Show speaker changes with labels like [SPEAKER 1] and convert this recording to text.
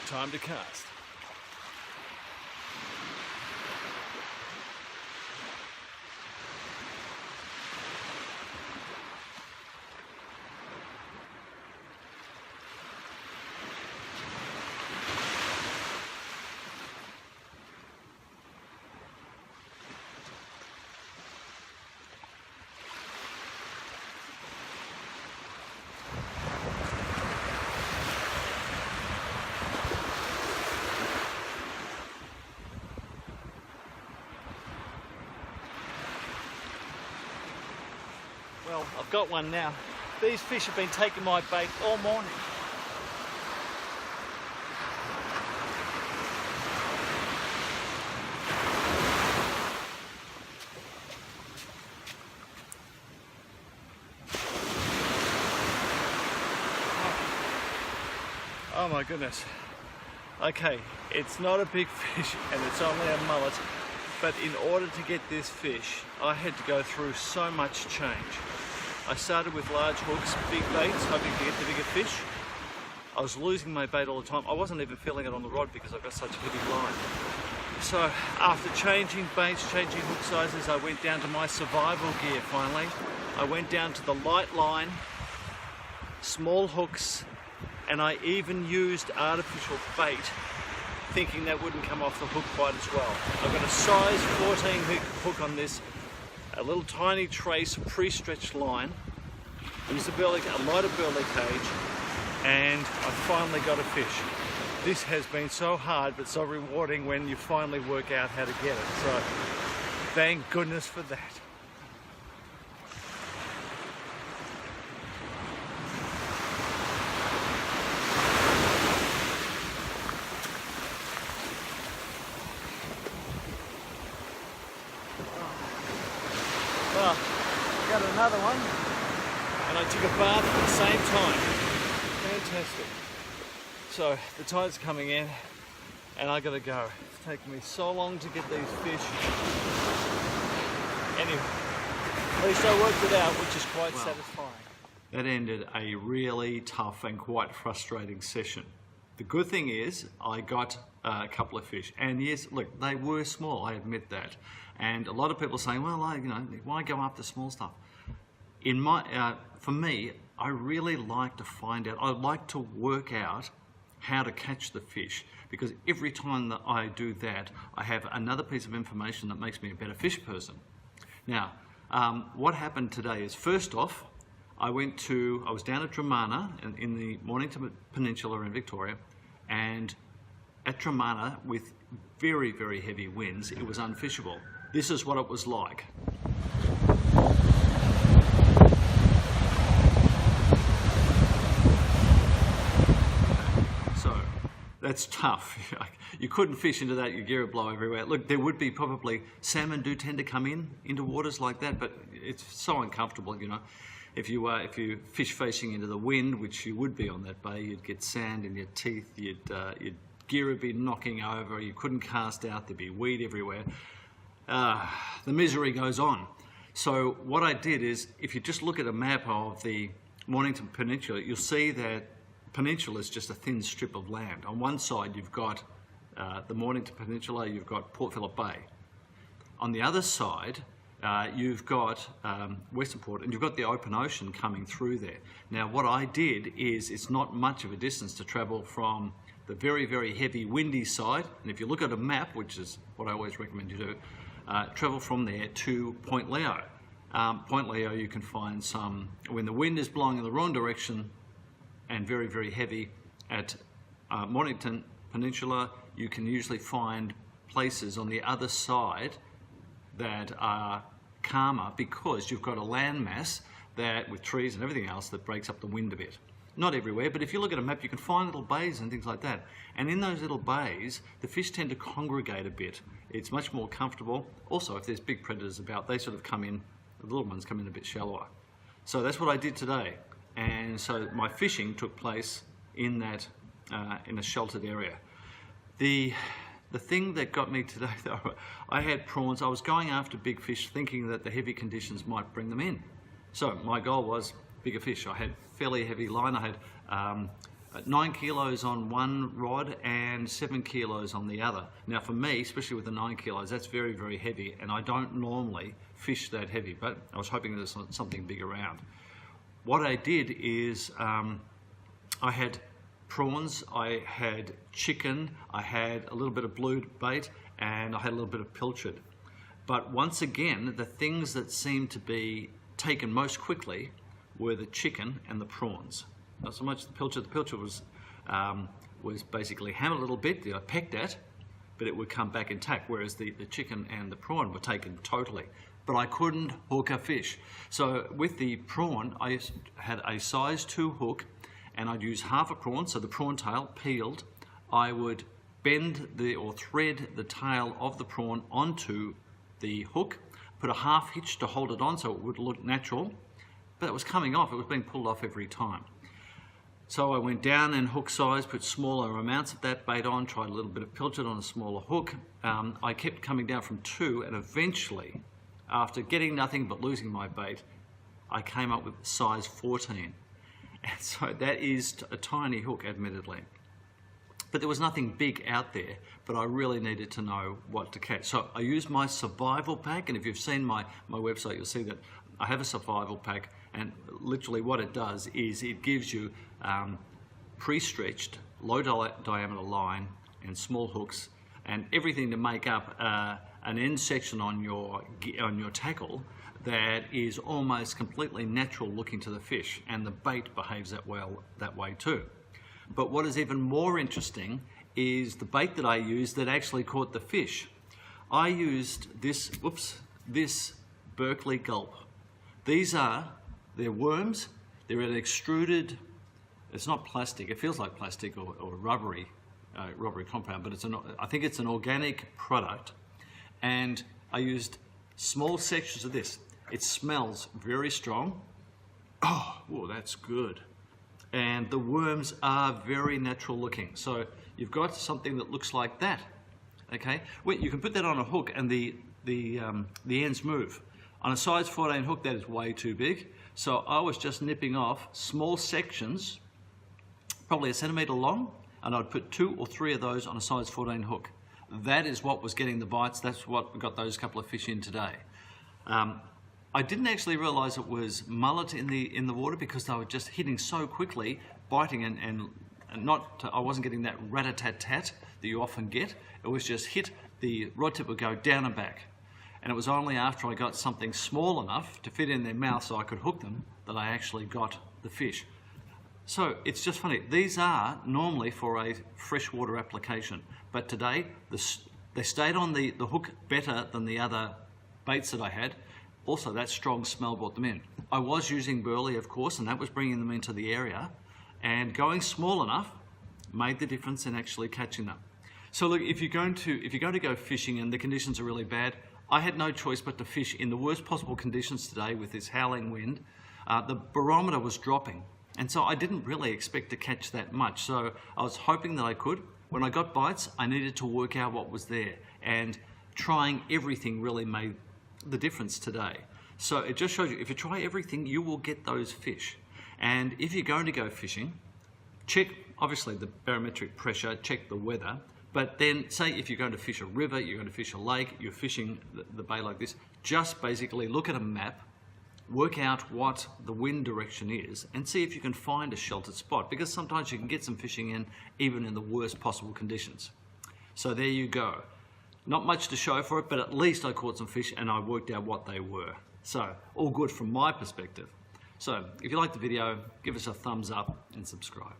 [SPEAKER 1] Time to cast. Well, I've got one now. These fish have been taking my bait all morning. Oh my goodness. Okay, it's not a big fish and it's only a mullet, but in order to get this fish, I had to go through so much change. I started with large hooks, big baits, hoping to get the bigger fish. I was losing my bait all the time. I wasn't even feeling it on the rod because I've got such a heavy line. So after changing baits, changing hook sizes, I went down to my survival gear finally. I went down to the light line, small hooks, and I even used artificial bait, thinking that wouldn't come off the hook quite as well. I've got a size 14 hook on this, a little tiny trace pre-stretched line. Used a lighter burley cage, and I finally got a fish. This has been so hard but so rewarding when you finally work out how to get it. So thank goodness for that. Well, got another one, and I took a bath at the same time. Fantastic. So the tide's coming in, and I gotta go. It's taken me so long to get these fish. Anyway, at least I worked it out, which is quite satisfying. That ended a really tough and quite frustrating session. The good thing is I got a couple of fish, and yes, look, they were small, I admit that. And a lot of people saying, well, why go after small stuff? For me, I really like to find out, I like to work out how to catch the fish, because every time that I do that, I have another piece of information that makes me a better fish person. Now, what happened today is, first off, I was down at Dromana in the Mornington Peninsula in Victoria, and at Dromana, with very, very heavy winds, it was unfishable. This is what it was like. So, that's tough. You couldn't fish into that, your gear would blow everywhere. Look, there would be probably, salmon do tend to come into waters like that, but it's so uncomfortable, you know. If you fish facing into the wind, which you would be on that bay, you'd get sand in your teeth, your gear would be knocking over, you couldn't cast out, there'd be weed everywhere. The misery goes on. So what I did is, if you just look at a map of the Mornington Peninsula, you'll see that peninsula is just a thin strip of land. On one side you've got the Mornington Peninsula, you've got Port Phillip Bay. On the other side, you've got Western Port, and you've got the open ocean coming through there. Now what I did is, it's not much of a distance to travel from the very, very heavy windy side, and if you look at a map, which is what I always recommend you do, travel from there to Point Leo. Point Leo you can find some, when the wind is blowing in the wrong direction and very, very heavy at Mornington Peninsula, you can usually find places on the other side that are calmer, because you've got a landmass that, with trees and everything else, that breaks up the wind a bit. Not everywhere, but if you look at a map, you can find little bays and things like that. And in those little bays, the fish tend to congregate a bit. It's much more comfortable. Also, if there's big predators about, they sort of come in, the little ones come in a bit shallower. So that's what I did today. And so my fishing took place in that, in a sheltered area. The thing that got me today, though, I had prawns. I was going after big fish, thinking that the heavy conditions might bring them in. So my goal was bigger fish. I had fairly heavy line. I had 9 kilos on one rod and 7 kilos on the other. Now for me, especially with the 9 kilos, that's very, very heavy, and I don't normally fish that heavy, but I was hoping there's something big around. What I did is I had prawns, I had chicken, I had a little bit of blue bait, and I had a little bit of pilchard. But once again, the things that seemed to be taken most quickly were the chicken and the prawns. Not so much the pilchard. The pilchard was basically hammered a little bit, pecked at, but it would come back intact, whereas the chicken and the prawn were taken totally. But I couldn't hook a fish. So with the prawn, I had a size 2 hook, and I'd use half a prawn, so the prawn tail peeled. I would bend or thread the tail of the prawn onto the hook, put a half hitch to hold it on so it would look natural, but it was coming off, it was being pulled off every time. So I went down in hook size, put smaller amounts of that bait on, tried a little bit of pilchard on a smaller hook. I kept coming down from 2, and eventually, after getting nothing but losing my bait, I came up with size 14. And so that is a tiny hook, admittedly. But there was nothing big out there, but I really needed to know what to catch. So I used my survival pack, and if you've seen my website, you'll see that I have a survival pack, and literally what it does is it gives you pre-stretched, low diameter line and small hooks, and everything to make up an end section on your tackle that is almost completely natural looking to the fish, and the bait behaves that way too. But what is even more interesting is the bait that I used that actually caught the fish. I used this Berkeley Gulp. They're worms. They're an extruded, it's not plastic, it feels like plastic or rubbery compound, but I think it's an organic product. And I used small sections of this. It smells very strong. Oh, that's good. And the worms are very natural looking. So you've got something that looks like that, okay? Well, you can put that on a hook and the ends move. On a size 14 hook, that is way too big. So I was just nipping off small sections, probably 1 centimetre long, and I'd put 2 or 3 of those on a size 14 hook. That is what was getting the bites. That's what got those couple of fish in today. I didn't actually realise it was mullet in the water because they were just hitting so quickly, biting and not. I wasn't getting that rat-a-tat-tat that you often get. It was just hit. The rod tip would go down and back. And it was only after I got something small enough to fit in their mouth so I could hook them that I actually got the fish. So it's just funny. These are normally for a freshwater application, but today they stayed on the hook better than the other baits that I had. Also, that strong smell brought them in. I was using burley, of course, and that was bringing them into the area, and going small enough made the difference in actually catching them. So look, if you're going to go fishing and the conditions are really bad, I had no choice but to fish in the worst possible conditions today with this howling wind. The barometer was dropping, and so I didn't really expect to catch that much. So I was hoping that I could. When I got bites, I needed to work out what was there, and trying everything really made the difference today. So it just shows you, if you try everything, you will get those fish. And if you're going to go fishing, check obviously the barometric pressure, check the weather, but then say if you're going to fish a river, you're going to fish a lake, you're fishing the bay like this, just basically look at a map, work out what the wind direction is, and see if you can find a sheltered spot, because sometimes you can get some fishing in even in the worst possible conditions. So there you go. Not much to show for it, but at least I caught some fish and I worked out what they were. So all good from my perspective. So if you liked the video, give us a thumbs up and subscribe.